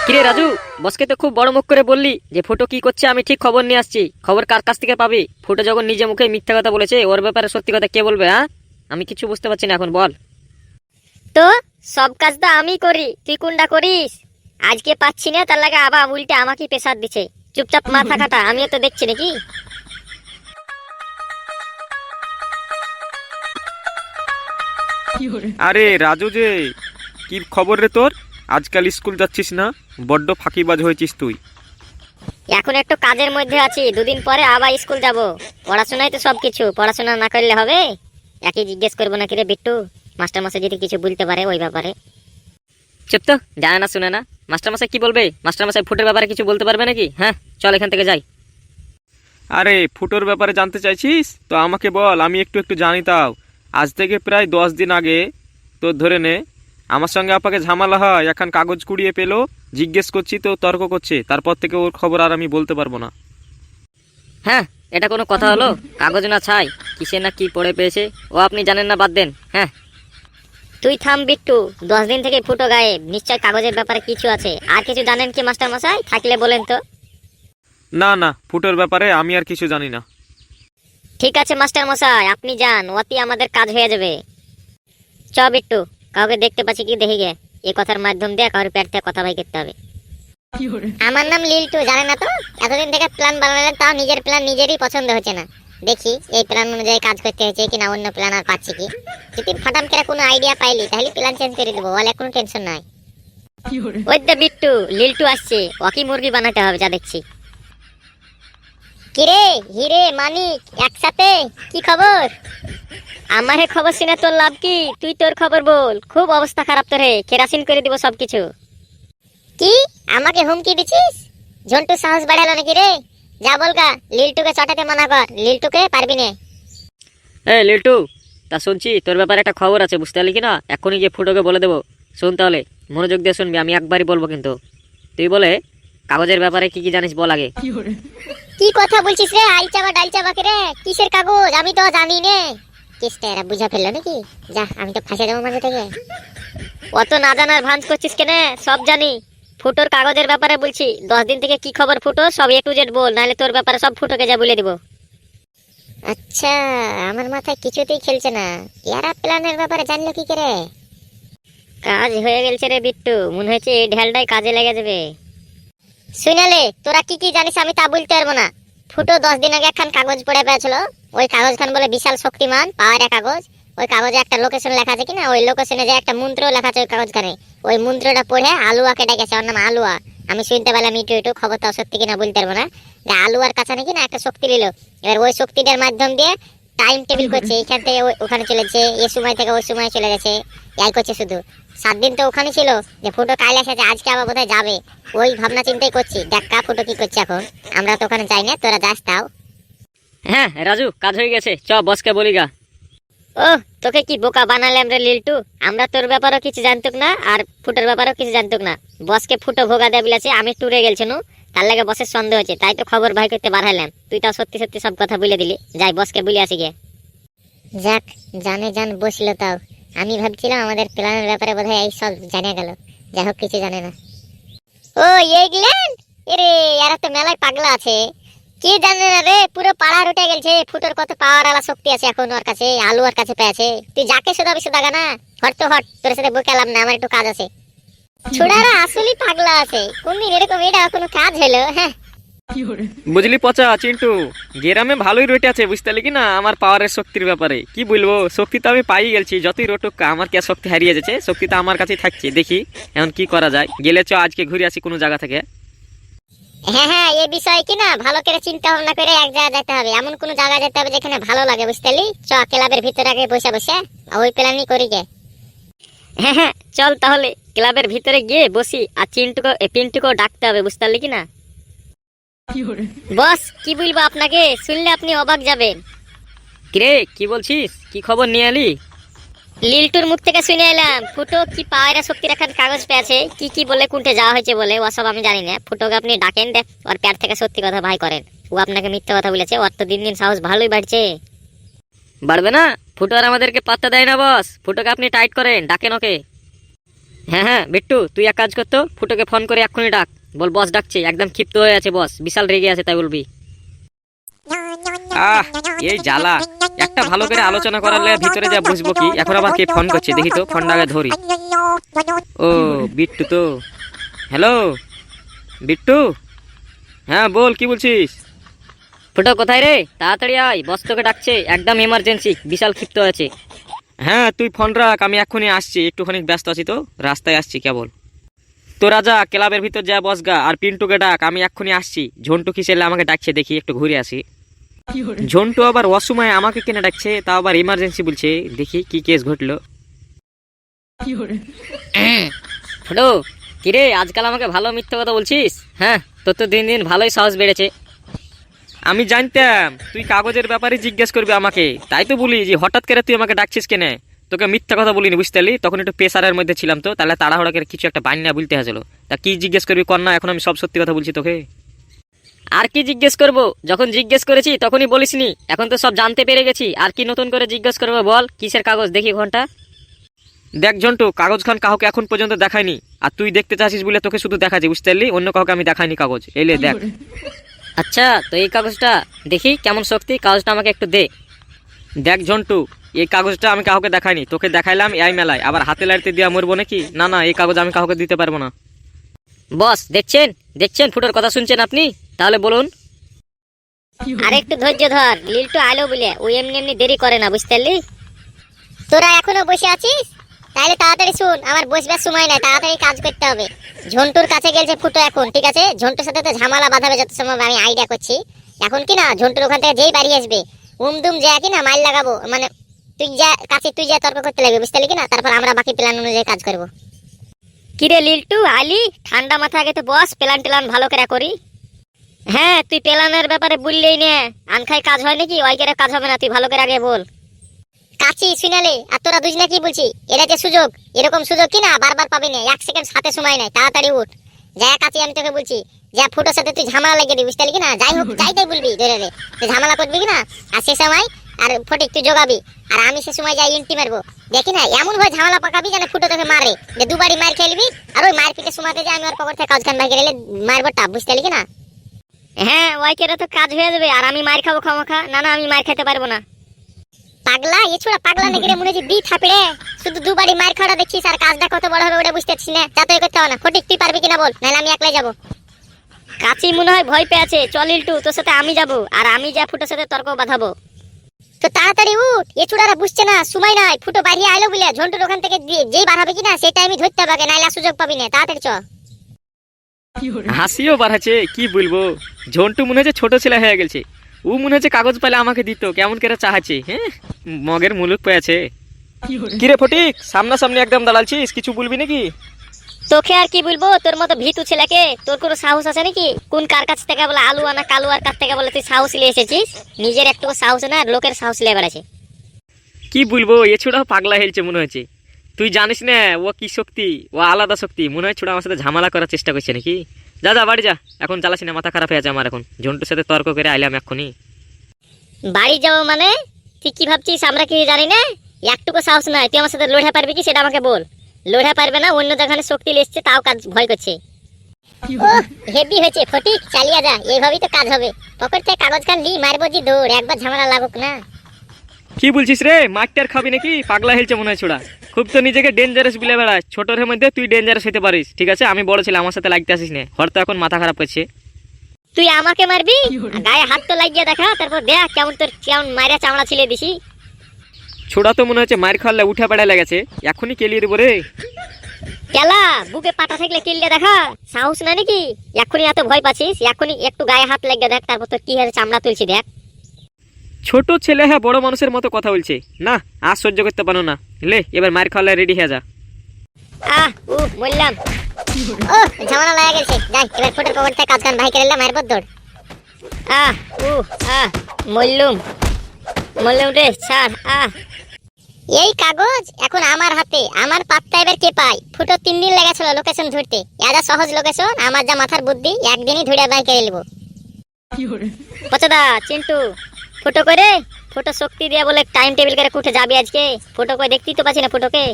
কিরে রাজু, বসকে তো খুব বড় মুখ করে বললি যে ফুটো কি করছে আমি ঠিক খবর নিয়ে আসছি। খবর কার কাছ থেকে পাবি? ফুটো যখন নিজে মুখে মিথ্যা কথা বলেছে, ওর ব্যাপারে সত্যি কথা কে বলবে? হ্যাঁ, আমি কিছু বুঝতে পারছি না এখন, বল। তো সব কাজ তো আমি করি, তুই কোনটা করিস? আজকে পাচ্ছি না, তার লাগে আবার উল্টে আমাকে প্রেসার দিছে। চুপচাপ মাথা কাটা, আমিও তো দেখছি নাকি। আরে রাজু যে, কি খবর রে তোর? আজকাল স্কুল যাচ্ছিস না, বড্ড ফাঁকিবাজ হয়েছিস তুই। এখন একটু কাজের মধ্যে আছি, দুদিন পরে আবার স্কুল যাব। পড়াশোনাই তো সবকিছু, পড়াশোনা না করলে হবে? একই জিজ্ঞেস করবো নাকি রে বিট্টু? মাস্টার মশাই যদি কিছু বলতে পারে ওই ব্যাপারে। চুপ তো, জানে না শুনে না। মাস্টারমশাই কি বলবে? মাস্টারমশাই ফুটোর ব্যাপারে কিছু বলতে পারবে নাকি? হ্যাঁ, চল এখান থেকে যাই। আরে ফুটোর ব্যাপারে জানতে চাইছিস তো আমাকে বল, আমি একটু একটু জানি তাও। আজ থেকে প্রায় 10 দিন আগে তোর ধরে নে, আমার সঙ্গে আপাকে ঝামেলা হয়, এখন কাগজ কুড়িয়ে পেলো, জিজ্ঞেস করছি তো তর্ক করছে, তারপর থেকে ওর খবর আর আমি বলতে পারবো না। হ্যাঁ, এটা কোনো কথা হলো? কাগজ না ছাই, কিসে না কি পড়ে পেয়েছে ও আপনি জানেন না, বাদ দেন। হ্যাঁ, তুই থাম বিট্টু, 10 দিন থেকে ফুটো গায়েব, নিশ্চয় কাগজের ব্যাপারে কিছু আছে। আর কিছু জানেন কি মাস্টার মশাই? থাকলে বলেন তো। না না, ফুটোর ব্যাপারে আমি আর কিছু জানি না। ঠিক আছে মাস্টার মশাই, আপনি যান, অতি আমাদের কাজ হয়ে যাবে। চ বিট্টু, কাউকে দেখতে পাচ্ছি কি দেখি গে। এই কথার মাধ্যম দিয়ে কারোর পেট থেকে কথা ভাই করতে হবে। আমার নাম লিল্টু, জানে না তো? এতদিন থেকে প্ল্যান বানালেন, তাও নিজের প্ল্যান নিজেরই পছন্দ হচ্ছে না। দেখি এই প্ল্যান অনুযায়ী কাজ করতে হচ্ছে কিনা, অন্য প্ল্যান আর পাচ্ছি কি। যদি ফাটাম করে কোনো আইডিয়া পাইলি তাহলে প্ল্যান চেঞ্জ করে দেবো, বলে কোনো টেনশন নাই। ওই দে বিট্টু, লিল্টু আসছে, ওকে মুরগি বানাতে হবে যা দেখছি। কিরে হিরে মানিক, একসাথে কি খবর? আমার খবর শুনে তোর লাভ কি? তুই তোর খবর বল। খুব অবস্থা খারাপ তোরে, কেরাসিন করে দিব সবকিছু। কি আমাকে হুমকি দিছিস? ঝন্টু সাহস বাড়ালো নাকি রে? যা বলগা, লিল্টুকে চটাতে মানা কর, লিল্টুকে পারবি না। এই লিটু, তা শুনছি তোর ব্যাপারে একটা খবর আছে, বুঝতে পারলি কি না? এখনই গিয়ে ফুটোকে বলে দেবো। শুন তাহলে, মনোযোগ দিয়ে শুনবি, আমি একবারই বলবো কিন্তু। তুই বলে কাগজের ব্যাপারে কি কি জানিস বল আগে। কি কথা বলছিস রে? আইচাবা ডাইচাবা কে রে? কিসের কাগজ? আমি তো জানি নে। কেসটা এরা বুঝা ফেললো নাকি? যা, আমি তো ফাঁসে যাবো মাঝে থেকে। অত না জানার ভাঁজ করছিস কেনে? সব জানি। ফুটোর কাগজের ব্যাপারে বলছি, 10 দিন থেকে কি খবর ফুটো সব A to Z বল, নাহলে তোর ব্যাপারে সব ফুটোকে যা বলে দিব। আচ্ছা, আমার মাথায় কিছুতেই খেলছে না। এরা প্ল্যানের ব্যাপারে জানলো কি করে? কাজ হয়ে গেছে রে বিট্টু, মনে হচ্ছে এই ঢেলটাই কাজে লেগে যাবে। শুনালে, তোরা কি কি জানিস আমি তা বলতে পারবো না। ফুটো 10 দিন আগে একখান কাগজ পড়ে পেয়েছিল। ওই কাগজখান বলে বিশাল শক্তিমান পাওয়ারের কাগজ। ওই কাগজে একটা লোকেশন লেখা আছে কিনা, ওই লোকেশনে যে একটা মন্ত্র লেখা আছে ওই কাগজখানে। ওই মন্ত্রটা পড়ে আলুয়াকে ডেকেছে, ওর নাম আলুয়া। আমি শুনতে পেলাম একটু একটু, খবরটাও সত্যি কিনা বলতে পারবো না। যে আলুয়ার কাছে নাকি না একটা শক্তি নিল, এবার ওই শক্তিটার মাধ্যম দিয়ে টাইম টেবিল করছে, এইখান থেকে ওখানে চলেছে, এই সময় থেকে ওই সময় চলে গেছে, এই করছে শুধু। 7 দিন তো ওখানে ছিল, যে ফুটো কাল এসেছে, আজকে আবার বোধহয় যাবে। ওই ভাবনা চিন্তাই করছি, দেখা ফুটো কি করছে এখন। আমরা তো ওখানে যাই না, তোরা যাস তাও। হ্যাঁ রাজু, কাজ হয়ে গেছে, চ বসকে বলি গা। ও, তোকে কি বোকা বানালাম রে লিল্টু? আমরা তোর ব্যাপারেও কিছু জানতুক না, আর ফুটোর ব্যাপারেও কিছু জানতুক না। বসকে ফুটো ভোগা দেয়া বিলাছে, আমি ট্যুরে গেছিনু, তার লাগে বসের সন্দেহ হচ্ছে, তাই তো খবর ভাই করতে বাড়াইলাম। তুই তাও সত্যি সত্যি সব কথা বলে দিলি। যাই বসকে বলে আসি গে। যাক, জানে জান বসলো তাও। আমি ভাবছিলাম আমাদের প্ল্যানের ব্যাপারে বোধহয় এই সব জানা গেল। যাই হোক, কিছু জানে না। ও এইগুলেন, এরে এরা তো মেলায় পাগলা আছে। কি জানে না রে, পুরো পাড়ার উঠে গেছে। ফুটোর কত পাওয়ার আলা শক্তি আছে এখন ওর কাছে, আলু ওর কাছে পেয়েছে। তুই যাকে শুধাবি শুধাগা না। হট তো হট, তোর সাথে বকেলাম না, আমার একটু কাজ আছে। ছোড়ারা আসলেই পাগলা আছে, কোনদিন এরকম এটা কোনো কাজ হলো? হ্যাঁ, বুঝলি পচা চিন্টু, গ্রামে ভালোই রোটে আছে, বুঝতে পারলি কি না আমার পাওয়ারের শক্তির ব্যাপারে। কি বলবো, শক্তি তো আমি পাই গেছি, যতই রোটুক আমার কি আর শক্তি হারিয়ে যাচ্ছে? শক্তি তো আমার কাছেই থাকছে। দেখি এখন কি করা যায়। গেলে চ আজকে ঘুরে আসি কোনো জায়গা থেকে। হ্যাঁ হ্যাঁ, এই বিষয়ে কি না ভালো করে চিন্তা ভাবনা করে এক জায়গায় যেতে হবে, এমন কোন জায়গায় যেতে হবে যেখানে ভালো লাগে, বুঝতে পারলি? চ ক্লাবের ভিতরে আগে বসে বসে ওই প্ল্যানই করি গে। হ্যাঁ হ্যাঁ, চল তাহলে ক্লাবের ভিতরে গিয়ে বসি, আর পিন্টুকেও ডাকতে হবে, বুঝতে পারলি কি না? বস কি বলবো আপনাকে, শুনলে আপনি অবাক যাবেন। কিরে, কি বলছিস? কি খবর নিয়ে এলি? লিল্টুর মুখ থেকে শুনে এলাম ফুটো কি পায়রা শক্তির এখন কাগজ পেয়েছে। কি কি বলে কুন্ঠে যাওয়া হয়েছে বলে, ওসব আমি জানি না। ফুটোকে আপনি ডাকেন দে, ওর প্যাট থেকে সত্যি কথা ভাই করেন। ও আপনাকে মিথ্যা কথা বলেছে, ওর তো দিন দিন সাহস ভালোই বাড়ছে। বাড়বে না? ফুটো আর আমাদেরকে পাত্তা দেয় না বস। ফুটোকে আপনি টাইট করেন, ডাকেন ওকে। হ্যাঁ হ্যাঁ বিট্টু, তুই এক কাজ করতো, ফুটোকে ফোন করে এক্ষুনি ডাক, বল বস ডাকছে, একদম ক্ষিপ্ত হয়ে আছে বস, বিশাল রেগে আছে তাই বলবি। আহ, এই জ্বালা, একটা ভালো করে আলোচনা করালে ভিতরে যা বুঝবো কি, এখন আবার কে ফোন করছে দেখি তো, ফোনটা আগে ধরি। ও বিট্টু তো, হ্যালো বিট্টু, হ্যাঁ বল কি বলছিস? ফুটো কোথায় রে, তাড়াতাড়ি আয়, বস তোকে ডাকছে, একদম এমার্জেন্সি, বিশাল ক্ষিপ্ত আছে। হ্যাঁ তুই ফোন রাখ, আমি এক্ষুনি আসছি, একটুখানি ব্যস্ত আছি তো, রাস্তায় আসছি কেবল। তো রাজা ক্লাবের ভিতর যা বসগা, আর পিন্টুকে ডাক, আমি এক্ষুনি আসছি। ঝন্টু কিসেলে আমাকে ডাকছে, দেখি একটু ঘুরে আসি। ঝন্টু আবার অসময়ে আমাকে কেন ডাকছে, তা আবার ইমার্জেন্সি বলছে, দেখি কি কেস ঘটলো। ফুটো, কিরে আজকাল আমাকে ভালো মিথ্যা কথা বলছিস? হ্যাঁ, তোর তো দিন দিন ভালোই সাহস বেড়েছে। আমি জানতাম তুই কাগজের ব্যাপারে জিজ্ঞেস করবি আমাকে, তাই তো বলি যে হঠাৎ করে তুই আমাকে ডাকছিস কেনে। তোকে মিথ্যা কথা বলিনি বুঝতে পারলি, তখন একটু প্রেসারের মধ্যে ছিলাম তো, তাহলে তাড়াহুড়া করে কিছু একটা বান্না বলতে হয়েছিল। তা কি জিজ্ঞেস করবি কর না, এখন আমি সব সত্যি কথা বলছি তোকে। আর কি জিজ্ঞেস করব, যখন জিজ্ঞেস করেছি তখনই বলিসনি, এখন তো সব জানতে পেরে গেছি, আর কি নতুন করে জিজ্ঞেস করবো বল, কিসের কাগজ দেখি ঘন্টা। দেখ জন্টু, কাগজ খান কাউকে এখন পর্যন্ত দেখায়নি, আর তুই দেখতে চাচ্ছিস বলে তোকে শুধু দেখাচ্ছি বুঝতে পারলি, অন্য কাউকে আমি দেখাইনি কাগজ, এলে দেখ। আচ্ছা, তো এই কাগজটা দেখি কেমন শক্তি, কাগজটা আমাকে একটু দে। দেখ ঝন্টু, এই কাগজটা আমি কাউকে দেখাইনি, তোকে দেখাইলাম এই মেলায়, আবার হাতে লাড়তে দিয়ে মরবো নাকি? না না, এই কাগজ আমি কাউকে দিতে পারবো না। বস দেখছেন, দেখছেন ফুটোর কথা শুনছেন আপনি, তাহলে বলুন। আর একটু ধৈর্য ধর, লিল্টু আলো বলে ওই এমনি এমনি দেরি করে না, বুঝতে পারলি? তোরা এখনো বসে আছিস? তাহলে তাড়াতাড়ি শুন, আমার বসবার সময় নাই, তাড়াতাড়ি কাজ করতে হবে। ঝন্টুর কাছে গেছে ফুটো এখন, ঠিক আছে? ঝন্টুর সাথে তো ঝামেলা বাঁধাবে যত সময় আমি আইডিয়া করছি। এখন কি না, ঝন্টুর ওখান থেকে যেই বাড়ি আসবে, উমদুম যা কি না মাইল লাগাবো, মানে তুই যা কাছে তুই যা তর্ক করতে লাগবে, বুঝতে পারলি কি না? তারপর আমরা বাকি প্ল্যান অনুযায়ী কাজ করবো। কিরে লিল্টু আলি, ঠান্ডা মাথা আগে তো বস, প্ল্যান টেলান ভালো করে করি। হ্যাঁ, তুই প্ল্যানের ব্যাপারে বললেই নে, আনখাই কাজ হয় নাকি? ওই করে কাজ হবে না, তুই ভালো করে আগে বল। কাছি শুনালে, আর তোরা দুজনে কি বলছি, এটা যে সুযোগ, এরকম সুযোগ কি না বারবার পাবি না, এক সেকেন্ড হাতে সময় নাই, তাড়াতাড়ি উঠ। যা কাছি আমি তোকে বলছি, যা ফুটোর সাথে তুই ঝামেলা লাগিয়ে দিবি, বুঝতে পারলি কি না? যাই হোক যাই তাই বলবি, ধরে রে তুই ঝামেলা করবি কি না, আর সে সময় আর ফটিক তুই জোগাবি, আর আমি সে সময় যাই ইন্টি মারবো, দেখি না এমন ভাবে ঝামেলা পাকাবি যেন ফুটো তোকে মারে, যে দুবারই মার খেলবি, আর ওই মার পিঠে সময়তে যে আমি ওর পকেট থেকে কাজ খান ভাই গেলে মারবো টাপ, বুঝতে পারলি কি না? হ্যাঁ, ওই কেরা তো কাজ হয়ে যাবে, আর আমি মার খাবো খামাখা, না না আমি মার খেতে পারবো না। পাগলা, এ ছোড়া পাগলা নাকি রে, মনে হচ্ছে দি থাপড়ে, শুধু দুবারই মার খাওয়া দেখছিস, আর কাজটা কত বড় হবে ওটা বুঝতে পারছিস না, যাতে করতে হবে না। ফটিক তুই পারবি কিনা বল, নাহলে আমি একলাই যাবো। কাচি মনে হয় ভয় পেয়ে আছে, চল ইল্টু তোর সাথে আমি যাবো, আর আমি যা ফুটোর সাথে তর্ক বাঁধাবো। তো তাড়াতাড়ি উঠ, এ ছোড়ারা বুঝছে না, সময় নাই, ফুটো বাড়িয়ে আইলো বলে ঝন্টুর ওখান থেকে যেই বার হবে কিনা সেটা আমি ধরতে হবে, নাইলে সুযোগ পাবি না, তাড়াতাড়ি চ। হাসিও বাড়াচ্ছে, কি বলবো, ঝন্টু মনে হচ্ছে ছোট ছেলে হয়ে গেছে, ও মনে হচ্ছে কাগজ পেলে আমাকে দিত, কেমন করে চাহাচ্ছে, হ্যাঁ মগের মুলুক পেয়েছে। কিরে ফটিক, সামনাসামনি একদম দাঁড়ালছিস, কিছু বলবি নাকি? তোকে আর কি বলবো, তোর মতো ভীতু ছেলেকে, তোর কোনো সাহস আছে নাকি? কোন কার কাছ থেকে বলে আলু আনা কালু, আর কাছ থেকে বলে তুই সাহস নিয়ে এসেছিস? নিজের একটু সাহস না, আর লোকের সাহস নিয়ে বেড়াচ্ছে। কি বলবো, এ ছোড়া পাগলা হেলছে মনে হচ্ছে, তুই জানিস না ও কি শক্তি, ও আলাদা শক্তি, মনে হয় ছোড়া আমার সাথে ঝামেলা করার চেষ্টা করছে নাকি। যা যা বাড়ি যা, এখন চালাসি না, মাথা খারাপ হয়ে আছে আমার এখন, ঝন্টুর সাথে তর্ক করে আইলাম এক্ষুনি। বাড়ি যাবো মানে? তুই কি ভাবছিস আমরা কি জানি না? একটুকু সাহস নাই, তুই আমার সাথে লড়ে পারবি কি সেটা আমাকে বল। লড়ে পারবে না, অন্য যেখানে শক্তি লেসছে তাও কাজ ভয় করছে। হেভি হয়েছে ফটিক, চালিয়ে যা, এইভাবেই তো কাজ হবে। পকেট থেকে কাগজ কান লি, মারবো জি দৌড়, একবার ঝামেলা লাগুক না। কি বলছিস রে, মারটার খাবি নাকি? পাগলা হেলছে মনে হয় ছোড়া, খুব তো নিজেকে ডেঞ্জারাস বলে বেড়াস, ছোটর মধ্যে তুই ডেঞ্জারাস হতে পারিস, ঠিক আছে? আমি বড় ছেলে, আমার সাথে লাগতে আসিস না, হয়তো এখন মাথা খারাপ করছে। তুই আমাকে মারবি? গায়ে হাত তো লাগিয়ে দেখা, তারপর দেখ কেমন তোর কেমন মাইরা চামড়া ছিলে দিছি। ছোড়া তো মনে হচ্ছে মার খাওয়ালে উঠে পেড়া লেগেছে, এখনই কেলিয়ে দেবো রে। কেলা বুকে পাটা থাকলে কিললে দেখা, সাহস না নাকি? এখনই এত ভয় পাচ্ছিস? এখনই একটু গায়ে হাত লাগিয়ে দেখ, তারপর তোর কি হারে চামড়া তুলছি দেখ। ছোট ছেলে হ্যাঁ বড় মানুষের মতো কথা বলছে না, আর সহ্য করতে পারো না, লে এবার মার খাওয়ালে রেডি হয়ে যা। বললাম ও ঝামেলা লাগা গেছে, যাই এবার ফটোর পকেট থেকে কাজ কান ভাই করে নিলাম, মারবো দৌড়। মল্লুম রে ছাড়। এই কাগজ এখন আমার হাতে, আমার পাত্তা এবার কে পাই? ফুটো 3 দিন লেগেছিল লোকেশন ধরতে, এরা সহজ লোকেশন, আমার যা মাথার বুদ্ধি একদিনই ধরে বাই করে নেবো। পচদা চিন্টু, ফুটো করে ফটো শক্তি দিয়ে বলে টাইম টেবিল করে কুঠে যাবি আজকে, ফটো করে দেখতেই তো পাচ্ছি না ফুটোকে।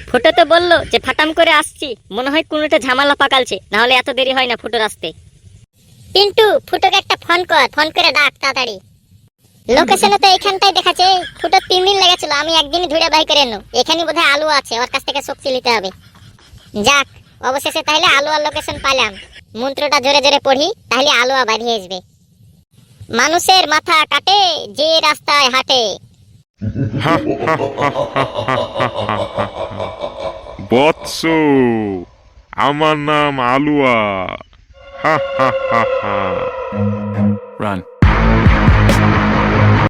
ফুটো তো বললো যে ফাটাম করে আসছি, মনে হয় কোনোটা ঝামেলা পাকালছে, না হলে এত দেরি হয় না ফুটোর আসতে। পিন্টু, ফুটোকে একটা ফোন কর, ফোন করে ডাক তাড়াতাড়ি। লোকেশনে তো এখানটাই দেখাচ্ছে। ফুটো 3 দিন লেগেছিল, আমি একদিনই ধরে বাই করে এনো। এখানে বোধহয় আলু আছে, ওর কাছ থেকে শক্তি নিতে হবে। যাক, অবশেষে তাহলে আলু আর লোকেশন পাইলাম। মন্ত্রটা জোরে জোরে পড়ি, তাহলে আলু বেরিয়ে আসবে। মানুষের মাথা কাটে যে রাস্তায় হাঁটে। বৎস, আমার নাম আলুয়া। হা হা হা হা। Run.